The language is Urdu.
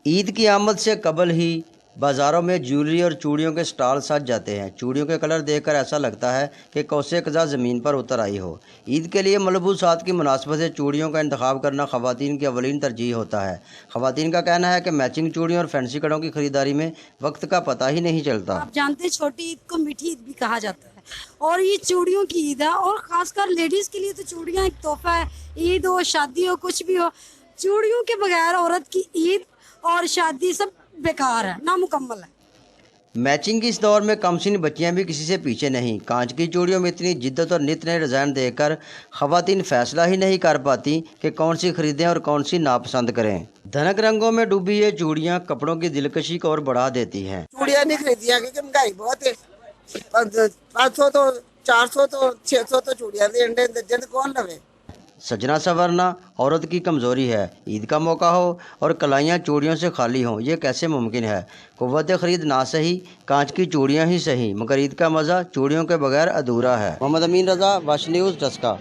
عید کی آمد سے قبل ہی بازاروں میں جیولری اور چوڑیوں کے سٹال سج جاتے ہیں۔ چوڑیوں کے کلر دیکھ کر ایسا لگتا ہے کہ کوسے قزح زمین پر اتر آئی ہو۔ عید کے لیے ملبوسات کی مناسبت سے چوڑیوں کا انتخاب کرنا خواتین کی اولین ترجیح ہوتا ہے۔ خواتین کا کہنا ہے کہ میچنگ چوڑیوں اور فینسی کڑوں کی خریداری میں وقت کا پتہ ہی نہیں چلتا۔ آپ جانتے ہیں چھوٹی عید کو میٹھی عید بھی کہا جاتا ہے، اور یہ چوڑیوں کی عید ہے، اور خاص کر لیڈیز کے لیے تو چوڑیاں ایک تحفہ ہے۔ عید ہو، شادی ہو، کچھ بھی ہو، چوڑیوں کے بغیر عورت کی عید اور شادی سب بیکار ہے، نامکمل ہے۔ میچنگ کی اس دور میں کمسن بچیاں بھی کسی سے پیچھے نہیں۔ کانچ کی چوڑیوں میں اتنی جدت اور نت نئے ڈیزائن دیکھ کر خواتین فیصلہ ہی نہیں کر پاتی کہ کون سی خریدیں اور کون سی ناپسند کریں۔ دھنک رنگوں میں ڈوبی یہ چوڑیاں کپڑوں کی دلکشی کو اور بڑھا دیتی ہیں۔ چوڑیاں نہیں خریدیاں کیونکہ مہنگائی بہت ہے۔ 500 تو 400 تو 600 تو چوڑیاں دے انڈے جن کون لوے۔ سجنا سنورنا عورت کی کمزوری ہے۔ عید کا موقع ہو اور کلائیاں چوڑیوں سے خالی ہوں، یہ کیسے ممکن ہے؟ قوت خرید نہ صحیح، کانچ کی چوڑیاں ہی صحیح، مگر عید کا مزہ چوڑیوں کے بغیر ادھورا ہے۔ محمد امین رضا، واش نیوز، ڈسکا۔